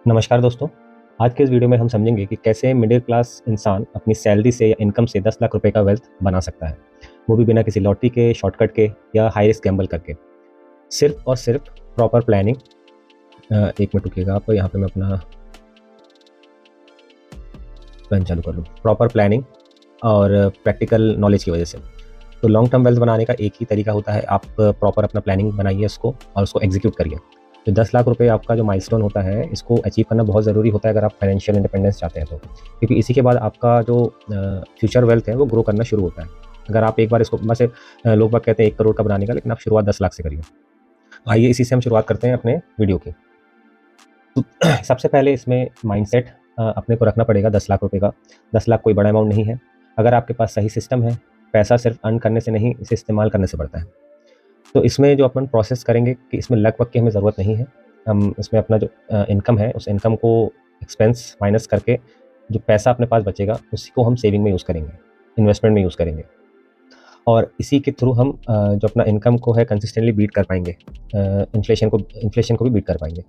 नमस्कार दोस्तों। आज के इस वीडियो में हम समझेंगे कि कैसे मिडिल क्लास इंसान अपनी सैलरी से या इनकम से 10 लाख रुपए का वेल्थ बना सकता है, वो भी बिना किसी लॉटरी के, शॉर्टकट के या हाई रिस्क गैम्बल करके। सिर्फ और सिर्फ प्रॉपर प्लानिंग। एक मिनट रुकिएगा आप, यहाँ पे मैं अपना पेन चालू कर लूँ। प्रॉपर प्लानिंग और प्रैक्टिकल नॉलेज की वजह से। तो लॉन्ग टर्म वेल्थ बनाने का एक ही तरीका होता है, आप प्रॉपर अपना प्लानिंग बनाइए उसको और उसको एग्जीक्यूट करिए। तो 10 लाख रुपए आपका जो माइलस्टोन होता है, इसको अचीव करना बहुत ज़रूरी होता है अगर आप फाइनेंशियल इंडिपेंडेंस चाहते हैं तो। क्योंकि इसी के बाद आपका जो फ्यूचर वेल्थ है वो ग्रो करना शुरू होता है। अगर आप एक बार इसको वैसे लोग बाग कहते हैं 1 करोड़ का बनाने का, लेकिन आप शुरुआत 10 लाख से करिए। आइए इसी से हम शुरुआत करते हैं अपने वीडियो की। तो सबसे पहले इसमें माइंडसेट अपने को रखना पड़ेगा 10 लाख रुपए का। 10 लाख कोई बड़ा अमाउंट नहीं है। अगर आपके पास सही सिस्टम है, पैसा सिर्फ अर्न करने से नहीं, इसे इस्तेमाल करने से बढ़ता है। तो इसमें जो अपन प्रोसेस करेंगे कि इसमें लक वक की हमें ज़रूरत नहीं है। हम इसमें अपना जो इनकम है, उस इनकम को एक्सपेंस माइनस करके जो पैसा अपने पास बचेगा, उसी को हम सेविंग में यूज़ करेंगे, इन्वेस्टमेंट में यूज़ करेंगे। और इसी के थ्रू हम जो अपना इनकम को है कंसिस्टेंटली बीट कर पाएँगे। इन्फ्लेशन को भी बीट कर पाएँगे।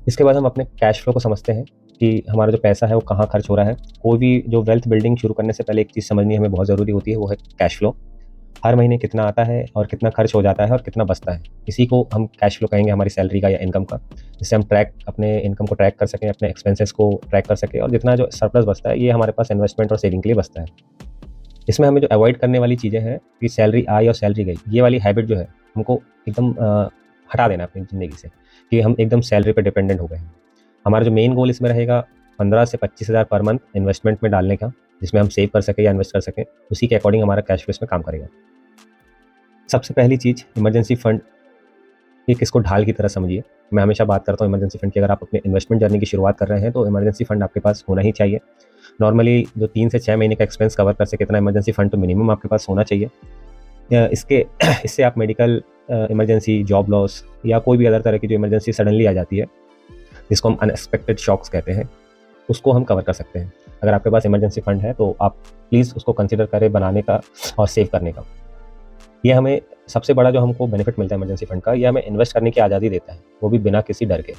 इसके बाद हम अपने कैश फ्लो को समझते हैं कि हमारा जो पैसा है वो कहाँ खर्च हो रहा है। कोई भी जो वेल्थ बिल्डिंग शुरू करने से पहले एक चीज़ समझनी हमें बहुत ज़रूरी होती है, वो है कैश फ्लो। हर महीने कितना आता है और कितना खर्च हो जाता है और कितना बचता है, इसी को हम कैश फ्लो कहेंगे, हमारी सैलरी का या इनकम का। जिससे हम अपने इनकम को ट्रैक कर सकें, अपने एक्सपेंसेस को ट्रैक कर सकें, और जितना जो सरप्लस बचता है ये हमारे पास इन्वेस्टमेंट और सेविंग के लिए बचता है। इसमें हमें जो अवॉइड करने वाली चीज़ें हैं कि सैलरी आई और सैलरी गई, ये वाली हैबिट जो है हमको एकदम हटा देना है अपनी ज़िंदगी से, कि हम एकदम सैलरी पे डिपेंडेंट हो गए हैं। हमारा जो मेन गोल इसमें रहेगा 15 से 25 हज़ार पर मंथ इन्वेस्टमेंट में डालने का, जिसमें हम सेव कर सकें या इन्वेस्ट कर सकें। उसी के अकॉर्डिंग हमारा कैश फ्लो इसमें काम करेगा। सबसे पहली चीज़ इमरजेंसी फंड, एक इसको ढाल की तरह समझिए। मैं हमेशा बात करता हूँ इमरजेंसी फंड की। अगर आप अपने इन्वेस्टमेंट जर्नी की शुरुआत कर रहे हैं तो इमरजेंसी फंड आपके पास होना ही चाहिए। नॉर्मली जो 3 से 6 महीने का एक्सपेंस कवर कर सके, इतना इमरजेंसी फंड तो मिनिमम आपके पास होना चाहिए। इसके इससे आप मेडिकल इमरजेंसी, जॉब लॉस या कोई भी अदर तरह की जो इमरजेंसी सडनली आ जाती है, जिसको हम अनएक्सपेक्टेड शॉक्स कहते हैं, उसको हम कवर कर सकते हैं। अगर आपके पास इमरजेंसी फंड है तो आप प्लीज़ उसको कंसिडर करें बनाने का और सेव करने का। ये हमें सबसे बड़ा जो हमको बेनिफिट मिलता है इमरजेंसी फंड का, ये हमें इन्वेस्ट करने की आज़ादी देता है, वो भी बिना किसी डर के।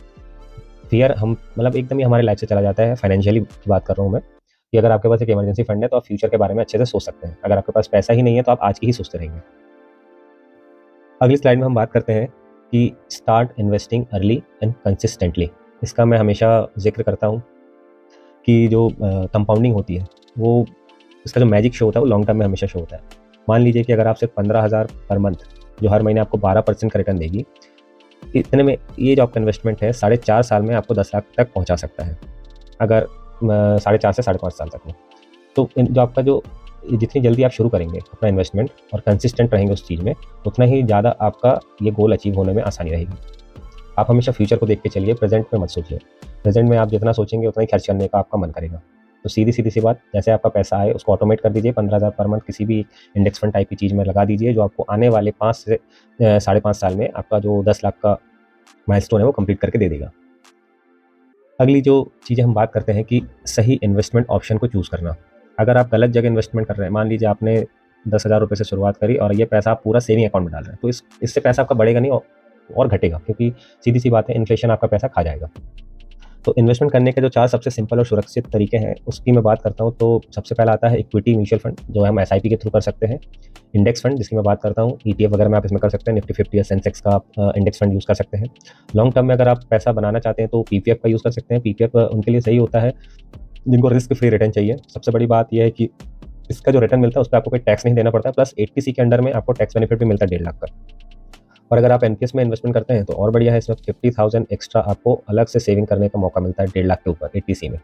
फियर हम मतलब एकदम ही हमारे लाइफ से चला जाता है। फाइनेंशियली की बात कर रहा हूँ मैं, कि अगर आपके पास एक इमरजेंसी फंड है तो आप फ्यूचर के बारे में अच्छे से सोच सकते हैं। अगर आपके पास पैसा ही नहीं है तो आप आज की ही सोचते रहेंगे। अगली स्लाइड में हम बात करते हैं कि start investing early and consistently. इसका मैं हमेशा जिक्र करता हूँ कि जो कंपाउंडिंग होती है, वो इसका जो मैजिक शो होता है वो लॉन्ग टर्म में हमेशा शो होता है। मान लीजिए कि अगर आप सिर्फ 15,000 पर मंथ, जो हर महीने आपको 12% का रिटर्न देगी, इतने में ये जो आपका इन्वेस्टमेंट है 4.5 साल में आपको 10 लाख तक पहुंचा सकता है। अगर 4.5 से 5.5 साल तक में। तो जो आपका जो जितनी जल्दी आप शुरू करेंगे अपना इन्वेस्टमेंट और कंसिस्टेंट रहेंगे उस चीज़ में, उतना ही ज़्यादा आपका ये गोल अचीव होने में आसानी रहेगी। आप हमेशा फ्यूचर को देख के चलिए, प्रेजेंट में मत सोचिए। प्रेजेंट में आप जितना सोचेंगे उतना ही खर्च करने का आपका मन करेगा। तो सीधी-सीधी सी बात, जैसे आपका पैसा आए उसको ऑटोमेट कर दीजिए। 15,000 पर मंथ किसी भी इंडेक्स फंड टाइप की चीज़ में लगा दीजिए, जो आपको आने वाले 5 से 5.5 साल में आपका जो 10 लाख का माइलस्टोन है वो कंप्लीट करके दे देगा। अगली जो चीज़ें हम बात करते हैं कि सही इन्वेस्टमेंट ऑप्शन को चूज़ करना। अगर आप गलत जगह इन्वेस्टमेंट कर रहे हैं, मान लीजिए आपने 10,000 रुपये से शुरुआत करी और ये पैसा आप पूरा सेविंग अकाउंट में डाल रहे हैं, तो इससे पैसा आपका बढ़ेगा नहीं और घटेगा, क्योंकि सीधी-सी बात है, इन्फ्लेशन आपका पैसा खा जाएगा। तो इन्वेस्टमेंट करने के जो 4 सबसे सिंपल और सुरक्षित तरीके हैं, उसकी मैं बात करता हूँ। तो सबसे पहला आता है इक्विटी म्यूचुअल फंड, जो हम एसआईपी के थ्रू कर सकते हैं। इंडेक्स फंड, जिसकी मैं बात करता हूँ, ईटीएफ वगैरह में आप इसमें कर सकते हैं। निफ्टी 50 या सेंसेक्स का आप इंडेक्स फंड यूज़ कर सकते हैं। लॉन्ग टर्म में अगर आप पैसा बनाना चाहते हैं तो पीपीएफ का यूज़ कर सकते हैं। पीपीएफ उनके लिए सही होता है जिनको रिस्क फ्री रिटर्न चाहिए। सबसे बड़ी बात यह है कि इसका जो रिटर्न मिलता है उस पे आपको कोई टैक्स नहीं देना पड़ता है, प्लस 80सी के अंडर में आपको टैक्स बेनिफिट भी मिलता है 1.5 लाख का। और अगर आप एनपीएस में इन्वेस्टमेंट करते हैं तो और बढ़िया है, इसमें 50,000 एक्स्ट्रा आपको अलग से सेविंग करने का मौका मिलता है 1.5 लाख के ऊपर 80सी में।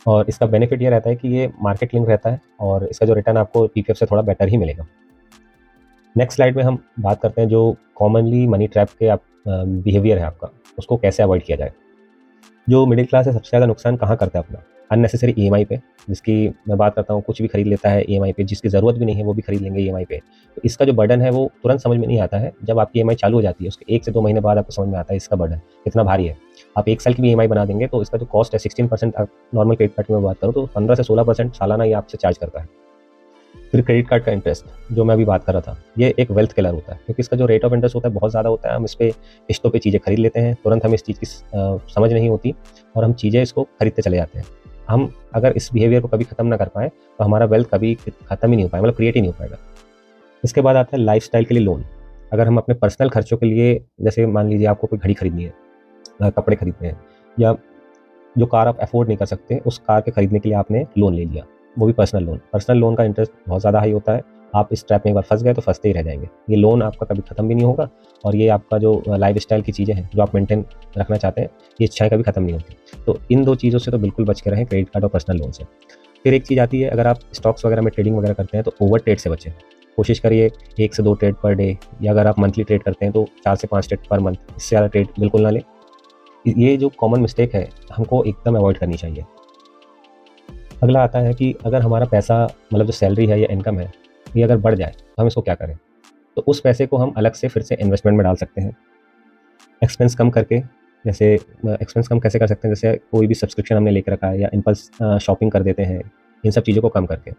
और इसका बेनिफिट ये रहता है कि ये मार्केट लिंक रहता है और इसका जो रिटर्न आपको पीपीएफ से थोड़ा बेटर ही मिलेगा। नेक्स्ट स्लाइड में हम बात करते हैं जो कॉमनली मनी ट्रैप के आप बिहेवियर है आपका, उसको कैसे अवॉइड किया जाए। जो मिडिल क्लास है सबसे ज़्यादा नुकसान कहाँ करता है अपना? अननेसेसरी ईएमआई पे, जिसकी मैं बात करता हूँ, कुछ भी खरीद लेता है ईएमआई पे, जिसकी ज़रूरत भी नहीं है वो भी खरीद लेंगे ईएमआई पे। तो इसका जो बर्डन है वो तुरंत समझ में नहीं आता है। जब आपकी ईएमआई चालू हो जाती है उसके 1 से 2 महीने बाद आपको समझ में आता है इसका बर्डन कितना भारी है। आप 1 साल की भी ईएमआई बना देंगे तो इसका जो कॉस्ट है 16%, नॉर्मल क्रेडिट कार्ड की मैं बात करूँ तो 15 से 16% सालाना ये आपसे चार्ज करता है। फिर क्रेडिट कार्ड का इंटरेस्ट जो मैं अभी बात कर रहा था, ये एक वेल्थ किलर होता है, क्योंकि इसका जो रेट ऑफ इंटरेस्ट होता है बहुत ज़्यादा होता है। हम इस पे किस्तों पे चीज़ें खरीद लेते हैं, तुरंत हमें इस चीज़ की समझ नहीं होती और हम चीज़ें इसको खरीदते चले जाते हैं। हम अगर इस बिहेवियर को कभी ख़त्म ना कर पाएँ, तो हमारा वेल्थ कभी ख़त्म ही नहीं हो पाएगा, मतलब क्रिएट ही नहीं हो पाएगा। इसके बाद आता है लाइफ़स्टाइल के लिए लोन। अगर हम अपने पर्सनल खर्चों के लिए, जैसे मान लीजिए आपको कोई घड़ी खरीदनी है, कपड़े खरीदने हैं, या जो कार आप अफोर्ड नहीं कर सकते, उस कार के खरीदने के लिए आपने लोन ले लिया, वो भी पर्सनल लोन। पर्सनल लोन का इंटरेस्ट बहुत ज़्यादा हाई होता है। आप इस ट्रैप में एक बार फँस गए तो फँसते ही रह जाएँगे। ये लोन आपका कभी ख़त्म भी नहीं होगा और ये आपका जो लाइफ़स्टाइल की चीज़ें हैं, जो आप मेंटेन रखना चाहते हैं, ये इच्छाएँ कभी ख़त्म नहीं होती। तो इन 2 चीज़ों से तो बिल्कुल बच के रहें, क्रेडिट कार्ड और पर्सनल लोन से। फिर एक चीज़ आती है, अगर आप स्टॉक्स वगैरह में ट्रेडिंग वगैरह करते हैं तो ओवर ट्रेड से बचें। कोशिश करिए 1 से 2 ट्रेड पर डे, या अगर आप मंथली ट्रेड करते हैं तो 4 से 5 ट्रेड पर मंथ, इससे ज़्यादा ट्रेड बिल्कुल ना लें। ये जो कॉमन मिस्टेक है, हमको एकदम अवॉइड करनी चाहिए। अगला आता है कि अगर हमारा पैसा, मतलब जो सैलरी है या इनकम है, ये अगर बढ़ जाए तो हम इसको क्या करें? तो उस पैसे को हम अलग से फिर से इन्वेस्टमेंट में डाल सकते हैं। एक्सपेंस कम करके, जैसे एक्सपेंस कम कैसे कर सकते हैं? जैसे कोई भी सब्सक्रिप्शन हमने लेके रखा है या इम्पल्स शॉपिंग कर देते हैं, इन सब चीज़ों को कम करके।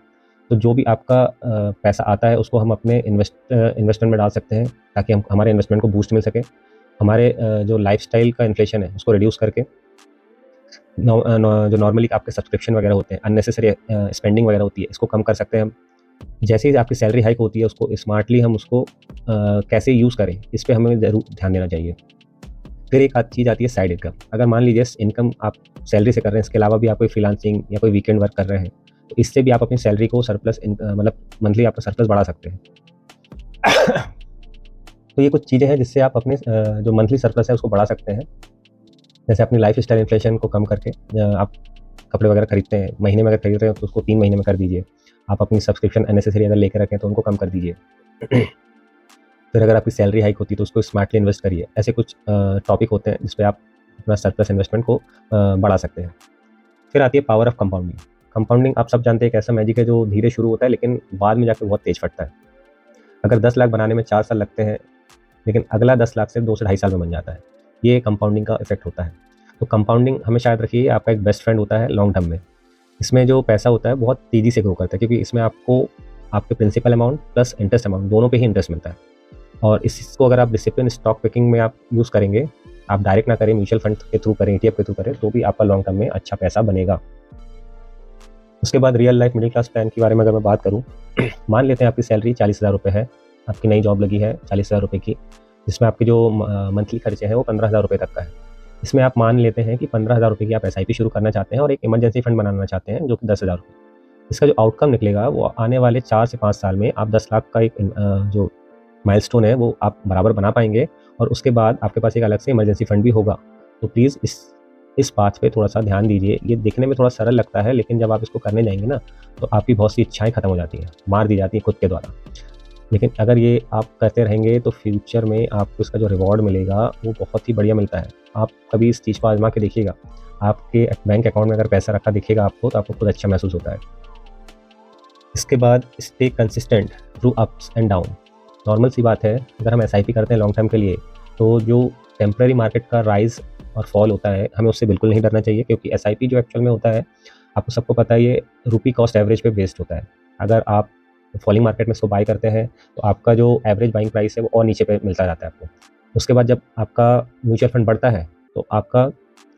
तो जो भी आपका पैसा आता है उसको हम अपने इन्वेस्टमेंट में डाल सकते हैं, ताकि हमारे इन्वेस्टमेंट को बूस्ट मिल सके। हमारे जो लाइफ़स्टाइल का इन्फ्लेशन है उसको रिड्यूस करके, जो नॉर्मली आपके सब्सक्रिप्शन वगैरह होते हैं, अननेसेसरी स्पेंडिंग वगैरह होती है, इसको कम कर सकते हैं हम। जैसे ही आपकी सैलरी हाइक होती है, उसको स्मार्टली हम उसको कैसे यूज़ करें, इस पे हमें ज़रूर ध्यान देना चाहिए। फिर एक चीज़ आती है साइड इनकम। अगर मान लीजिए इनकम आप सैलरी से कर रहे हैं, इसके अलावा भी आप कोई फ्रीलांसिंग या कोई वीकेंड वर्क कर रहे हैं, तो इससे भी आप अपनी सैलरी को सरप्लस, मतलब मंथली आपका सरप्लस बढ़ा सकते हैं। तो ये कुछ चीज़ें हैं जिससे आप अपने जो मंथली सरप्लस है उसको बढ़ा सकते हैं। जैसे अपनी लाइफ़स्टाइल इन्फ्लेशन को कम करके, आप कपड़े वगैरह खरीदते हैं, महीने में अगर खरीद रहे हो तो उसको 3 महीने में कर दीजिए। आप अपनी सब्सक्रिप्शन अननेसेसरी अगर लेके रखें तो उनको कम कर दीजिए। फिर अगर आपकी सैलरी हाइक होती है तो उसको स्मार्टली इन्वेस्ट करिए। ऐसे कुछ टॉपिक होते हैं जिस पे आप अपना सरप्लस इन्वेस्टमेंट को बढ़ा सकते हैं। फिर आती है पावर ऑफ कंपाउंडिंग। कंपाउंडिंग आप सब जानते हैं एक ऐसा मैजिक है जो धीरे शुरू होता है लेकिन बाद में जाके बहुत तेज़ फटता है। अगर 10 लाख बनाने में 4 साल लगते हैं, लेकिन अगला 10 लाख सिर्फ 2 से ढाई साल में बन जाता है। ये कंपाउंडिंग का इफेक्ट होता है। तो कंपाउंडिंग हमेशा याद रखिए, आपका एक बेस्ट फ्रेंड होता है लॉन्ग टर्म में। इसमें जो पैसा होता है बहुत तेज़ी से ग्रो करता है, क्योंकि इसमें आपको आपके principal amount plus interest amount दोनों पे ही इंटरेस्ट मिलता है। और इसको अगर आप डिसिप्लिन स्टॉक पिकिंग में आप यूज़ करेंगे, आप डायरेक्ट ना करें, म्यूचुअल फंड के थ्रू करें, ETF के थ्रू करें, तो भी आपका लॉन्ग टर्म में अच्छा पैसा बनेगा। उसके बाद real life middle class plan के बारे में अगर मैं बात करूँ, मान लेते हैं आपकी सैलरी 40,000 रुपये है, आपकी नई जॉब लगी है 40,000 रुपये की, जिसमें आपके जो मंथली खर्चे हैं वो 15,000 रुपये तक का है। इसमें आप मान लेते हैं कि 15,000 रुपये की आप SIP शुरू करना चाहते हैं और एक इमरजेंसी फंड बनाना चाहते हैं जो कि 10,000 रुपये। इसका जो आउटकम निकलेगा वो आने वाले 4 से 5 साल में आप 10 लाख का एक जो माइलस्टोन है वो आप बराबर बना पाएंगे, और उसके बाद आपके पास एक अलग से इमरजेंसी फंड भी होगा। तो प्लीज़ इस बात पे थोड़ा सा ध्यान दीजिए। ये देखने में थोड़ा सरल लगता है, लेकिन जब आप इसको करने जाएंगे ना, तो आपकी बहुत सी इच्छाएं खत्म हो जाती हैं, मार दी जाती हैं खुद के द्वारा। लेकिन अगर ये आप करते रहेंगे तो फ्यूचर में आपको इसका जो रिवॉर्ड मिलेगा वो बहुत ही बढ़िया मिलता है। आप कभी इस चीज़ को आजमा के देखिएगा, आपके बैंक अकाउंट में अगर पैसा रखा दिखेगा आपको, तो आपको खुद अच्छा महसूस होता है। इसके बाद stay consistent through ups and down. Normal सी बात है, अगर हम SIP करते हैं लॉन्ग टर्म के लिए, तो जो टेम्पररी मार्केट का राइज़ और फॉल होता है, हमें उससे बिल्कुल नहीं डरना चाहिए, क्योंकि SIP जो एक्चुअल में होता है, आपको सबको पता है, ये रुपी कॉस्ट एवरेज पे बेस्ड होता है। अगर आप फॉलिंग मार्केट में इसको बाय करते हैं तो आपका जो एवरेज बाइंग प्राइस है वो और नीचे पे मिलता जाता है आपको। उसके बाद जब आपका म्यूचुअल फंड बढ़ता है तो आपका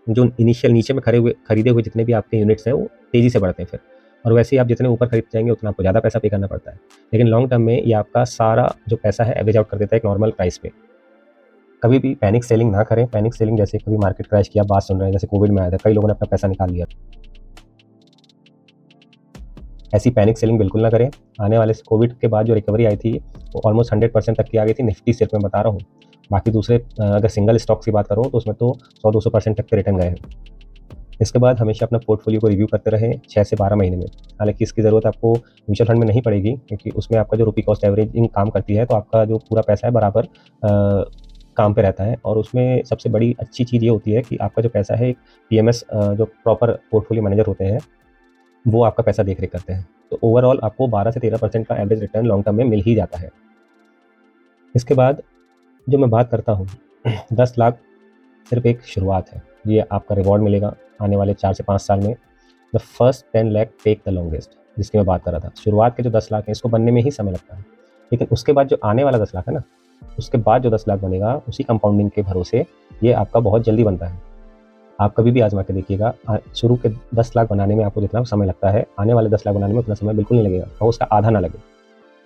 जो इनिशियल नीचे में खरीदे हुए जितने भी आपके यूनिट्स हैं वो तेज़ी से बढ़ते हैं फिर, और वैसे ही आप जितने ऊपर खरीदते जाएंगे उतना आपको ज़्यादा पैसा पे करना पड़ता है। लेकिन लॉन्ग टर्म में ये आपका सारा जो पैसा है एवरेज आउट कर देता है एक नॉर्मल प्राइस पे। कभी भी पैनिक सेलिंग ना करें। पैनिक सेलिंग, जैसे कभी मार्केट क्रैश की आप बात सुन रहे हैं, जैसे कोविड में आया था, कई लोगों ने अपना पैसा निकाल लिया। ऐसी पैनिक सेलिंग बिल्कुल ना करें। आने वाले कोविड के बाद जो रिकवरी आई थी वो ऑलमोस्ट 100% तक की आ गई थी। निफ्टी सिर्फ मैं बता रहा हूँ, बाकी दूसरे अगर सिंगल स्टॉक्स की बात करूँ तो उसमें तो 100-200% तक के रिटर्न गए हैं। इसके बाद हमेशा अपना पोर्टफोलियो को रिव्यू करते रहें 6 से 12 महीने में। हालांकि इसकी ज़रूरत आपको म्यूचुअल फंड में नहीं पड़ेगी, क्योंकि उसमें आपका जो रुपी कॉस्ट एवरेजिंग काम करती है, तो आपका जो पूरा पैसा है बराबर काम पे रहता है। और उसमें सबसे बड़ी अच्छी चीज़ ये होती है कि आपका जो पैसा है एक PMS जो प्रॉपर पोर्टफोलियो मैनेजर होते हैं वो आपका पैसा देख रेख करते हैं। तो ओवरऑल आपको 12 से 13% का एवरेज रिटर्न लॉन्ग टर्म में मिल ही जाता है। इसके बाद जो मैं बात करता हूँ 10 लाख सिर्फ एक शुरुआत है। ये आपका रिवॉर्ड मिलेगा आने वाले 4 से 5 साल में। The first 10 lakh take the longest. जिसकी मैं बात कर रहा था। शुरुआत के जो 10 लाख हैं इसको बनने में ही समय लगता है, लेकिन उसके बाद जो आने वाला 10 लाख है ना, उसके बाद जो 10 लाख बनेगा उसी कंपाउंडिंग के भरोसे ये आपका बहुत जल्दी बनता है। आप कभी भी आज़मा के देखिएगा, शुरू के 10 लाख बनाने में आपको जितना समय लगता है, आने वाले 10 लाख बनाने में उतना समय बिल्कुल नहीं लगेगा और उसका आधा ना लगे।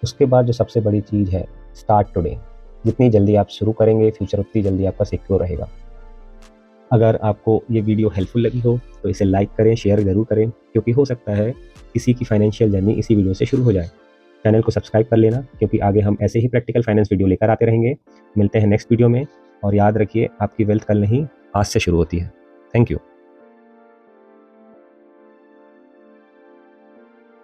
उसके बाद जो सबसे बड़ी चीज़ है, स्टार्ट टुडे। जितनी जल्दी आप शुरू करेंगे, फ्यूचर उतनी जल्दी आपका सिक्योर रहेगा। अगर आपको ये वीडियो हेल्पफुल लगी हो तो इसे लाइक करें, शेयर ज़रूर करें, क्योंकि हो सकता है किसी की फाइनेंशियल जर्नी इसी वीडियो से शुरू हो जाए। चैनल को सब्सक्राइब कर लेना, क्योंकि आगे हम ऐसे ही प्रैक्टिकल फाइनेंस वीडियो लेकर आते रहेंगे। मिलते हैं नेक्स्ट वीडियो में, और याद रखिए आपकी वेल्थ कल नहीं आज से शुरू होती है। Thank you.